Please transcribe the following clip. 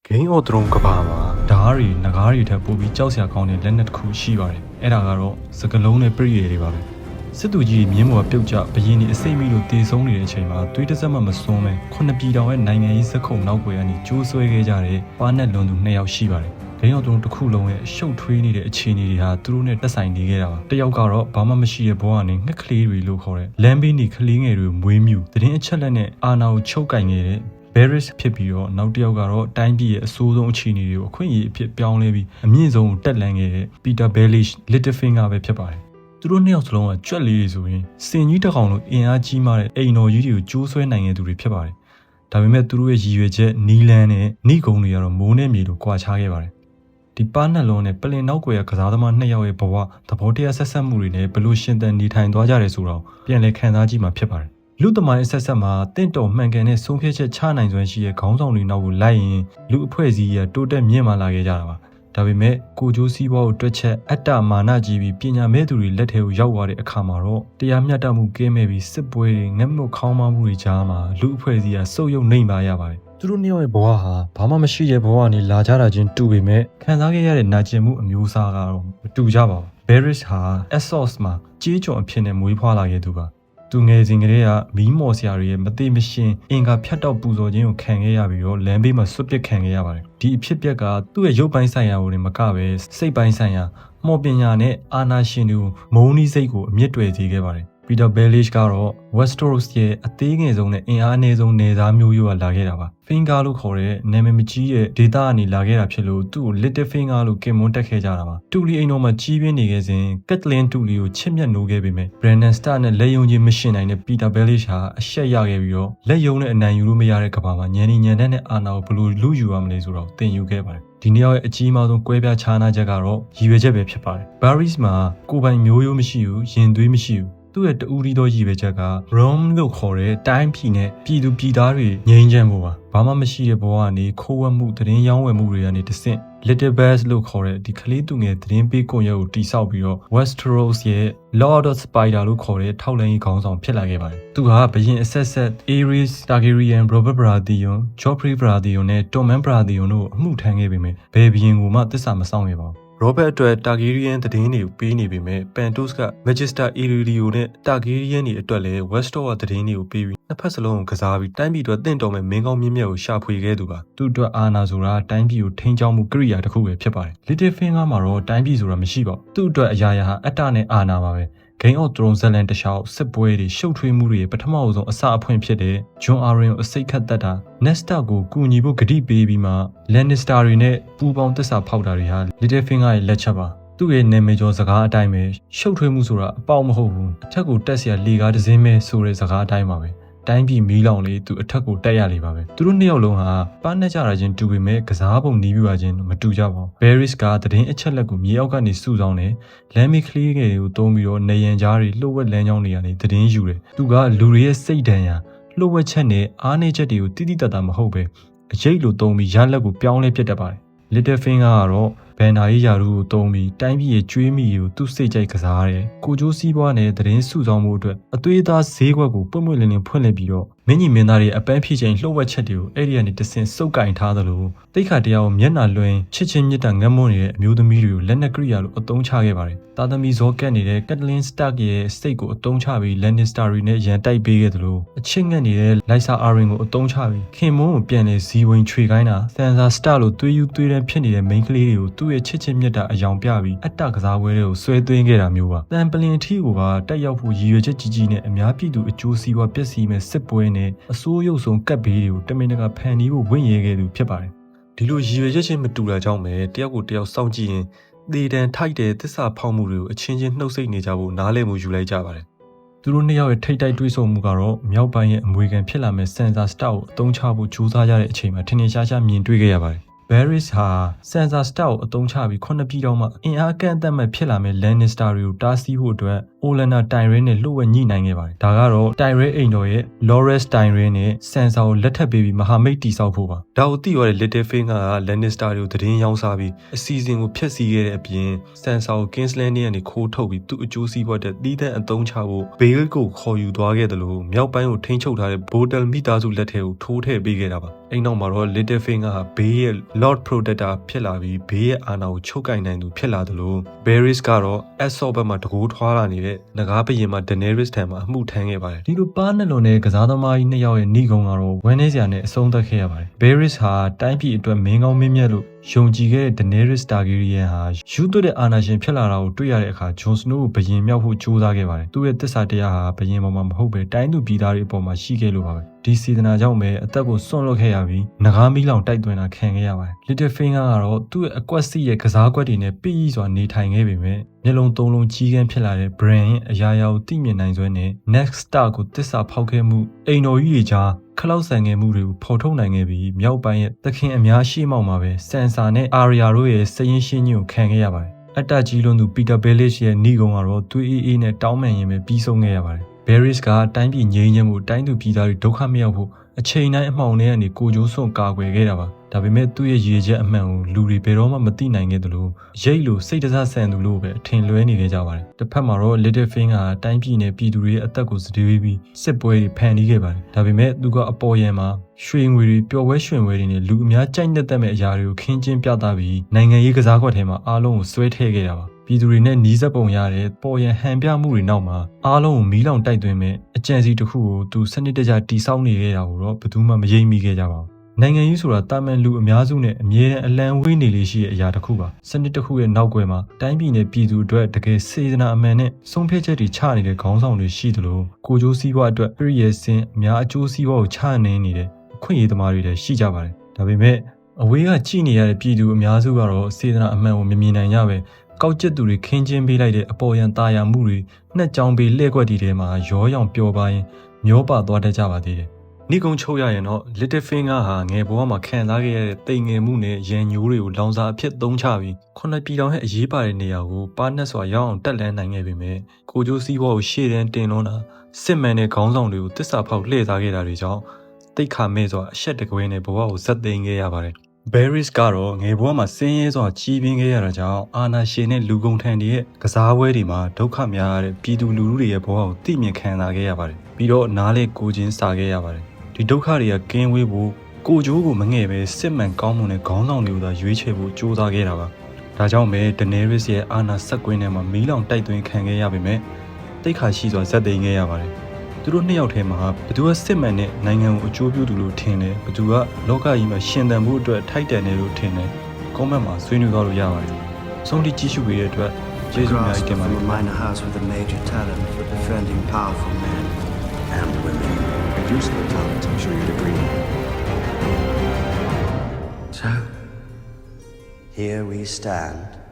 Game of Thrones ကဘာမှာဓာတ်တွေငကားတွေထက်ပိုပြီးကြောက်စရာကောင်းတဲ့လက်နက်တစ်ခုရှိပါတယ်။အဲ့ဒါကတော့စကလုံးနဲ့ပြည့်ရည်တွေပါပဲ။စစ်သူကြီးမြင်းမော်ပြုတ်ကျဘရင်ဒီအစိမ့်မီလို့တေဆုံးနေတဲ့အချိန်မှာသွေးတစ်စက်မှမစွန်းပဲ9ပြည်တောင်ရဲ့နိုင်ငံရေးစက်ခုံနောက်ွယ်ကနေကျိုးဆွဲခဲ့ကြတဲ့ပါနက်လွန်သူ2ယောက်ရှိပါတယ်။ Game of Thrones တစ်ခုလုံးရဲ့ရှုပ်ထွေးနေတဲ့အခြေအနေတွေဟာသူတို့နဲ့တက်ဆိုင်နေခဲ့တာပါ။တစ်ယောက်ကတော့ဘာမှမရှိတဲ့ဘဝကနေငှက်ကလေးတွေလို့ခေါ်တဲ့လမ်းဘေးနေကလေးငယ်တွေမွေးမြူသတင်းအချက်လက်နဲ့အာဏာကိုချုပ်ကင်ခဲ့တဲ့Barris ဖြစ်ပြီးတော့နောက်တစ်ယောက်ကတော့တိုင်းပြည်ရဲ့အဆိုးဆုံးအခြေအနေတွေကိုအခွင့်အရေးအဖြစ်ပြောင်းလဲပြီးအမြင့်ဆုံးကိုတက်လှမ်းခဲ့တဲ့ Peter Baelish Littlefinger ပဲဖြစ်ပါတယ်။သူတို့နှစ်ယောက်စလုံးကကြွက်လေးတွေဆိုရင်စင်ကြီးတစ်ကောင်လိုအင်အားကြီးမားတဲ့အိမ်တော်ကြီးတွေကိုကျိုးဆွဲနိုင်တဲ့သူတွေဖြစ်ပါတယ်။ဒါပေမဲ့သူတို့ရဲ့ရည်ရွယ်ချက်နီလန်နဲ့နှိကုံတွေကတော့မိုးနဲ့မြေလိုကွာခြားခဲ့ပါတယ်။ဒီပါနက်လုံးနဲ့ပလင်နောက်ွယ်ကစားသမား2ယောက်ရဲ့ဘဝသဘောတရားဆက်ဆက်မှုတွေနဲ့ဘလို့ရှင်သန်နေထိုင်သွားကြတယ်ဆိုတော့ပြန်လည်ခံစားကြည့်မှာဖြစ်ပါတယ်လူသမိုင်းဆက်ဆက်မှာတင့်တော်မှန်ကန်တဲ့ဆုံးဖြတ်ချက်ချနိုင်စွမ်းရှိတဲ့ခေါင်းဆောင်တွေနောက်ကိုလိုက်ရင်လူအဖွဲ့အစည်းရတိုးတက်မြင့်မာလာခဲ့ကြတာပါဒါပေမဲ့ကိုကျိုးစီးပွားကိုတွက်ချက်အတ္တမာနကြီးပြီးပညာမဲ့သူတွေလက်ထဲကိုရောက်သွားတဲ့အခါမှာတော့တရားမျှတမှုကင်းမဲ့ပြီးစစ်ပွဲတွေငတ်မွတ်ခေါင်းပါမှုတွေကြားမှာလူအဖွဲ့အစည်းကစုပ်ယုပ်နှိမ်ပါရပါတယ်သူတို့နှစ်ယောက်ရဲ့ဘဝဟာဘာမှမရှိတဲ့ဘဝကနေလာကြတာချင်းတူပေမဲ့ခံစားခဲ့ရတဲ့နာကျင်မှုအမျိုးအစားကတော့မတူကြပါဘူး Barris ဟာ Essos မှာကြေးကြော်အဖြစ်နဲ့မွေးဖွားလာခဲ့သူပါသူငယ်စဉ်ကတည်းကမီးမော်ဆရာတွေရဲ့မသိမရှင်အင်္ဂါဖြတ်တောက်ပူဇော်ခြင်းကိုခံခဲ့ရပြီးတော့လမ်းဘေးမှာဆွတ်ပစ်ခံခဲ့ရပါတယ်ဒီအဖြစ်အပျက်ကသူ့ရဲ့ရုပ်ပိုင်းဆိုင်ရာကိုလည်းမကပဲစိတ်ပိုင်းဆိုင်ရာမော်ပညာနဲ့အာနာရှင်သူမုန်းနီးစိတ်ကိုအမြင့်တွယ်စေခဲ့ပါတယ်Peter Baelish ကတော့ Westeros ရဲ့အသေးငယ်ဆုံးနဲ့အင်အားအနည်းဆုံးနေသားမျိုးရိုးကလာခဲ့တာပါ Finger လို့ခေါ်တဲ့နာမည်မကြီးတဲ့ဒေသကနေလာခဲ့တာဖြစ်လို့သူ့ကို Little Finger လို့ကင်မွန်းတက်ခဲ့ကြတာပါတူလီအိမ်တော်မှာကြီးပြင်းနေခဲ့စဉ် Catelyn တူလီကိုချစ်မြတ်နိုးခဲ့ပေမဲ့ Brandon Stark နဲ့လက်ယုံချင်းမရှင်နိုင်တဲ့ Peter Baelish ဟာအရှက်ရခဲ့ပြီးတော့လက်ယုံနဲ့အနိုင်ယူလို့မရတဲ့ကမ္ဘာမှာညံနေညံတဲ့အာဏာကိုဘလို့လူယူရမလဲဆိုတော့သင်ယူခဲ့ပါတယ်ဒီနေ့ရဲ့အကြီးမားဆုံးကွဲပြားခြားနားချက်ကတော့ရည်ရွယ်ချက်ပဲဖြစ်ပါတယ် Barris မှာကိုယ်ပိုင်မျိုးရိုးမရှိဘူးရင်သွေးမရှိဘူးသူ့ရဲ့တူရီသောရည်ပဲချက်က Rome လို့ခေါ်တဲ့တိုင်းပြည်နဲ့ပြည်သူပြည်သားတွေငြိမ်းချမ်းဖို့ပါဘာမှမရှိတဲ့ဘဝကနေခိုးဝှက်မှုသတင်းရောင်းဝယ်မှုတွေကနေတဆင့် Little Bears လို့ခေါ်တဲ့ဒီကလေးသူငယ်သတင်းပေးကွန်ရက်ကိုတိစောက်ပြီးတော့ Westeros ရဲ့ Lord of Spider လို့ခေါ်တဲ့ထောက်လှမ်းရေးခေါင်းဆောင်ဖြစ်လာခဲ့ပါတယ်သူဟာဘရင်အဆက်ဆက် Aerys Targaryen Robert Baratheon Joffrey Baratheon နဲ့ Tommen Baratheon တို့အမှုထမ်းခဲ့ပေမဲ့ဘယ်ဘရင်ကိုမှသစ္စာမဆောင်ခဲ့ပါဘူးRobert အတွက် Targaryen သတင်းတွေကိုပေးနေပေမဲ့ Pentos က Magister Illyrio နဲ့ Targaryen တွေအတွက်လည်း Westeros ကသတင်းတွေကိုပေးပြီးနှစ်ဖက်စလုံးကိုကစားပြီးတိုင်းပြည်အတွက်တင့်တော်မဲ့မင်းကောင်းမြင့်မြတ်ကိုရှာဖွေခဲ့သူပါသူ့အတွက်အာဏာဆိုတာတိုင်းပြည်ကိုထိန်းကျောင်းမှုကိရိယာတစ်ခုပဲဖြစ်ပါတယ် Littlefinger မှာတော့တိုင်းပြည်ဆိုတာမရှိပါဘူးသူ့အတွက်အရာရာဟာအတ္တနဲ့အာဏာပါပဲGame of Thrones ဇာတ်လမ်းတစ်လျှောက်စစ်ပွဲတွေရှုပ်ထွေးမှုတွေပထမဆုံးအစအဖွင့်ဖြစ်တဲ့ Jon Arryn ကိုအစိတ်ခတ်တတ်တာ Ned Stark ကိုကူညီဖို့ဂတိပေးပြီးမှ Lannister တွေနဲ့ပူးပေါင်းသစ္စာဖောက်တာတွေဟာ Littlefinger ရဲ့လက်ချက်ပါသူ့ရဲ့နာမည်ကျော်စကားအတိုင်းပဲရှုပ်ထွေးမှုဆိုတာအပေါက်မဟုတ်ဘူးအထက်ကိုတက်เสียလေကားတစ်စင်းပဲဆိုတဲ့စကားအတိုင်းပါပဲတိုင်းပြည်မီးလောင်လေသူအထက်ကိုတက်ရလေပါပဲသူတို့နှစ်ယောက်လုံးဟာပါနှက်ကြတာချင်းတူပေမဲ့ကစားပုံနီးပြပါချင်းမတူကြပါဘူး Barris ကသတင်းအချက်လက်ကိုမြေအောက်ကနေစုဆောင်းတယ်လမ်းမီကလေးငယ်တွေကိုတုံးပြီးတော့နေရန်ကြားတွေလှုပ်ဝက်လမ်းကြောင်းတွေကနေသတင်းယူတယ်သူကလူတွေရဲ့စိတ်ဒဏ်ရာလှုပ်ဝက်ချက်နဲ့အားနည်းချက်တွေကိုတိတိတတ်တာမဟုတ်ပဲအရေးလိုတုံးပြီးရလက်ကိုပြောင်းလဲပြစ်တတ်ပါတယ် Littlefinger ကတော့ဘန်နာရေးယာရုကိုတုံးပြီးတိုင်းပြည်ရဲ့ကျွေးမိကိုသူ့စိတ်ကြိုက်ကစားတယ်။ကိုကျိုးစီးပွားနဲ့သတင်းစုဆောင်မှုအတွက်အသွေးသားဈေးကွက်ကိုပွင့်ပွင့်လင်းလင်းဖွင့်လှစ်ပြီးတော့မင်းကြီးမင်းသားတွေအပန်းဖြေချိန်လှုပ်ဝက်ချက်တွေကိုအဲ့ဒီကနေတဆင့်စုပ်ကင်ထားသလိုတိတ်ခါတရားကိုမျက်နှာလွှင်ချစ်ချင်းမြတ်တာငတ်မွနေတဲ့အမျိုးသမီးတွေကိုလက်နက်ကရိယာလိုအသုံးချခဲ့ပါတယ်။တာသမီဇောကက်နေတဲ့ Catelyn Stark ရဲ့စိတ်ကိုအသုံးချပြီး Lannister တွေနဲ့ရန်တိုက်ပေးခဲ့သလိုအချစ်ငတ်နေတဲ့ Lysa Arryn ကိုအသုံးချပြီးခင်မွန်းကိုပြန်လဲဇီဝင်ချွေခိုင်းတာ Sansa Stark လိုသွေးယူသွေးတန်းဖြစ်နေတဲ့ main ကလေးတွေကိုသူ့ရဲ့ချစ်ချင်းမြတ်တာအယောင်ပြပြီးအတ္တကစားပွဲတွေကိုဆွဲသွင်းခဲ့တာမျိုးပါ။တန်ပလင်ထီကိုပါတက်ရောက်ဖို့ရည်ရွယ်ချက်ကြီးကြီးနဲ့အများပြည်သူအကျိုးစီးပွားပျက်စီးမဲ့စစ်ပွဲနဲ့အစိုးရုပ်ဆုံးကပ်ဘေးတွေကိုတမင်တကာဖန်တီးဖို့ဝင့်ရဲခဲ့သူဖြစ်ပါတယ်။ဒီလိုရည်ရွယ်ချက်ချင်းမတူတာကြောင့်ပဲတယောက်ကိုတယောက်စောင့်ကြည့်ရင်သေတံထိုက်တဲ့သစ္စာဖောက်မှုတွေကိုအချင်းချင်းနှုတ်ဆက်နေကြဖို့နားလည်မှုယူလိုက်ကြပါတယ်။သူတို့နှစ်ယောက်ရဲ့ထိတ်တိုက်တွေးဆုံမှုကတော့မြောက်ပိုင်းရဲ့အမွေခံဖြစ်လာမဲ့ Sansa Stark ကိုအသုံးချဖို့ကြိုးစားကြတဲ့အချိန်မှာထင်ထင်ရှားရှားမြင်တွေ့ခဲ့ရပါတယ်။ Barris ဟာ Sansa Stark ကိုအသုံးချပြီး9ပြည်တောင်မှအင်အားကန့်အသတ်မဲ့ဖြစ်လာမဲ့ Lannister တွေကိုတားဆီးဖို့အတွက် Olenna Tyrell နဲ့လှုပ်ဝက်ညှိနှိုင်းခဲ့ပါတယ်ဒါကတော့ Tyrell အိမ်တော်ရဲ့ Loras Tyrell နဲ့ Sansa ကိုလက်ထပ်ပေးပြီးမဟာမိတ်တည်ဆောက်ဖို့ပါဒါကိုသိရတဲ့ Littlefinger က Lannister တွေကိုသတင်းရောင်းစားပြီးအစီအစဉ်ကိုဖျက်ဆီးခဲ့တဲ့အပြင် Sansa ကို King's Landing ကနေခိုးထုတ်ပြီးသူ့အကျိုးစီးပွားတဲ့တီးတဲ့အသုံးချဖို့ Bael ကိုခေါ်ယူသွားခဲ့တယ်လို့မြောက်ပိုင်းကိုထိန်းချုပ်ထားတဲ့ Bolton မိသားစုလက်ထဲကိုထိုးထည့်ပေးခဲ့တာပါအဲ့နောက်မှာတော့ Littlefinger ဟာ Bael ရဲ့ Lord Protector ဖြစ်လာပြီး Bael ရဲ့အာဏာကိုချုပ်ကိုင်နိုင်သူဖြစ်လာတယ်လို့ Varys ကတော့ Azor ဘက်မှာတကိုးထွားလာနေတဲ့နဂါးဘရင်မှာ Daenerys ထံမှာအမှုထမ်းခဲ့ပါတယ်ဒီလိုပါးနှလုံးနဲ့ကစားသမားကြီးနှစ်ယောက်ရဲ့နှီးကုံကတော့ဝမ်းနည်းစရာနဲ့အဆုံးသတ်ခဲ့ရပါတယ် Varys ဟာတိုင်းပြည်အတွက်မင်းကောင်းမင်းမြတ်လို့ယုံကြည်ခဲ့တဲ့ Daenerys Targaryen ဟာယူသွတဲ့အာဏာရှင်ဖြစ်လာတာကိုတွေ့ရတဲ့အခါ Jon Snow ကိုဘရင်မြောက်ဖို့ကြိုးစားခဲ့ပါတယ်သူ့ရဲ့သစ္စာတရားဟာဘရင်ပေါ်မှာမဟုတ်ပဲတိုင်းသူပြည်သားတွေအပေါ်မှာရှိခဲ့လို့ပါပဲဒီစေတနာကြောင့်ပဲအသက်ကိုစွန့်လွတ်ခဲ့ရပြီးနဂါးမီးလောင်တိုက်သွင်းတာခံခဲ့ရပါတယ် Littlefinger ကတော့သူ့ရဲ့အကွက်စီရဲ့ကစားကွက်တွေနဲ့ပြည့်စွာနေထိုင်ခဲ့ပေမဲ့မျက်လုံးသုံးလုံးကြီးကန်းဖြစ်လာတဲ့ Bran ရဲ့အရာရာကိုသိမြင်နိုင်စွမ်းနဲ့ Next Star ကိုတစ္ဆာဖောက်ခဲ့မှုအိမ်တော်ကြီးတွေကြားခလောက်ဆန်ငယ်မှုတွေကိုဖော်ထုတ်နိုင်ခဲ့ပြီးမြောက်ပိုင်းရဲ့သခင်အများရှိမှောက်မှာပဲ Sansa နဲ့ Arya တို့ရဲ့စရင်ရှင်းကြီးကိုခံခဲ့ရပါတယ်အတ္တကြီးလွန်းသူ Peter Baelish ရဲ့နှီးကုံကတော့သွေးအေးနဲ့တောင်းပန်ရင်ပဲပြီးဆုံးခဲ့ရပါတယ်Varys ကတိုင်းပြည်ငြိမ်းချမ်းမှုတိုင်းသူပြည်သားတွေဒုက္ခမရောက်ဖို့အချိန်တိုင်းအမှောင်ထဲကနေကိုကြိုးစွန့်ကာကွယ်ခဲ့တာပါဒါပေမဲ့သူ့ရဲ့ရည်ချက်အမှန်ကိုလူတွေဘယ်တော့မှမသိနိုင်ခဲ့သလိုရိတ်လို့စိတ်တစားဆန်သူလို့ပဲအထင်လွဲနေခဲ့ကြပါတယ်တစ်ဖက်မှာတော့ Littlefinger ကတိုင်းပြည်နဲ့ပြည်သူတွေရဲ့အသက်ကိုစတေးပြီးစစ်ပွဲတွေဖန်တီးခဲ့ပါတယ်ဒါပေမဲ့သူကအပေါ်ယံမှာရွှေငွေတွေပျော်ပွဲရွှင်ပွဲတွေနဲ့လူအများကြိုက်နှစ်သက်မဲ့အရာတွေကိုခင်းကျင်းပြသပြီးနိုင်ငံရေးကစားကွက်ထဲမှာအားလုံးကိုဆွဲထည့်ခဲ့တာပါပြည်သူတွေနဲ့နီးစပ်ပုံရတဲ့ပေါ်ရန်ဟန်ပြမှုတွေနောက်မှာအားလုံးကိုမီးလောင်တိုက်သွင်းမဲ့အကြံစီတစ်ခုကိုသူစနစ်တကျတိစောက်နေခဲ့တာကိုတော့ဘယ်သူမှမယိမ့်မိခဲ့ကြပါဘူးနိုင်ငံရေးဆိုတာတာမန်လူအများစုနဲ့အမြဲတမ်းအလံဝေးနေလေရှိတဲ့အရာတစ်ခုပါစနစ်တစ်ခုရဲ့နောက်ွယ်မှာတိုင်းပြည်နဲ့ပြည်သူအတွက်တကယ်စေတနာအမှန်နဲ့ဆုံးဖြတ်ချက်တွေချနေတဲ့ခေါင်းဆောင်တွေရှိသလိုကိုကျိုးစည်းဝါအတွက်ပြည်ရဲ့စင်အများအကျိုးစီးပွားကိုချနေနေတဲ့အခွင့်အရေးသမားတွေလည်းရှိကြပါတယ်ဒါပေမဲ့အဝေးကကြည့်နေရတဲ့ပြည်သူအများစုကတော့စေတနာအမှန်ကိုမမြင်နိုင်ကြပဲကောက်ကျစ်သူတွေခင်းချင်းပေးလိုက်တဲ့အပေါ်ယံတာယာမှုတွေနှက်ကြောင်ပေးလှဲ့ကွက်တီထဲမှာရောရောင်ပျော်ပါရင်မျောပါသွားတတ်ကြပါသေးတယ်။နှီးကုံချုပ်ရရင်တော့ Littlefinger ဟာငယ်ဘဝမှာခံစားခဲ့ရတဲ့တိမ်ငယ်မှုနဲ့ရန်ညိုးတွေကိုလောင်စာအဖြစ်သုံးချပြီးခုနှစ်ပြည်တော်ရဲ့အရေးပါတဲ့နေရာကိုပါနှက်စွာရောက်အောင်တက်လှမ်းနိုင်ခဲ့ပေမဲ့ကိုကျိုးစည်းဘဝကိုရှေ့တန်းတင်လွန်းတာစစ်မှန်တဲ့ခေါင်းဆောင်တွေကိုတစ္ဆာဖောက်လှည့်စားခဲ့တာတွေကြောင့်တိတ်ခါမဲ့စွာအဆက်တကွဲနဲ့ဘဝကိုဇက်သိမ်းခဲ့ရပါတယ်။ Varys ကတော့ငယ်ဘဝမှာဆင်းရဲစွာကြီးပြင်းခဲ့ရတာကြောင့်အာနာရှင်နဲ့လူကုန်ထန်တွေရဲ့ကစားပွဲတွေမှာဒုက္ခများရတဲ့ပြည်သူလူထုတွေရဲ့ဘဝကိုသိမြင်ခံစားခဲ့ရပါတယ်။ပြီးတော့နားလေကိုချင်းစားခဲ့ရပါတယ်။ဒီဒုက္ခတွေကကင်းဝေးဖို့ကိုကြိုးကိုမငဲ့ပဲစစ်မှန်ကောင်းမွန်တဲ့ခေါင်းဆောင်တွေကိုသာရွေးချယ်ဖို့ကြိုးစားခဲ့တာပါ။ဒါကြောင့်ပဲ Daenerys ရဲ့အာနာဆက်ကွင်းထဲမှာမီးလောင်တိုက်သွင်းခံခဲ့ရပေမဲ့တိတ်ခါရှိစွာဇက်သိမ်းခဲ့ရပါတယ်။သူတို့နှစ်ယောက်ထဲမှာဘသူကစစ်မှန်တဲ့နိုင်ငံကိုအကျိုးပြုသူလို့ထင်တယ်ဘသူကလောကကြီးမှာရှင်သန်မှုအတွက်ထိုက်တန်တယ်လို့ထင်တယ်ကွန်မန့်မှာဆွေးနွေးသွားလို့ရပါတယ်ဆုံးဖြတ်ကြည့်ရှုပေးတဲ့အတွက်ကျေးဇူးများတင်ပါတယ် Minor house with a major talent for befriending powerful men and women A useful talent, I'm sure you'd agree. So here we stand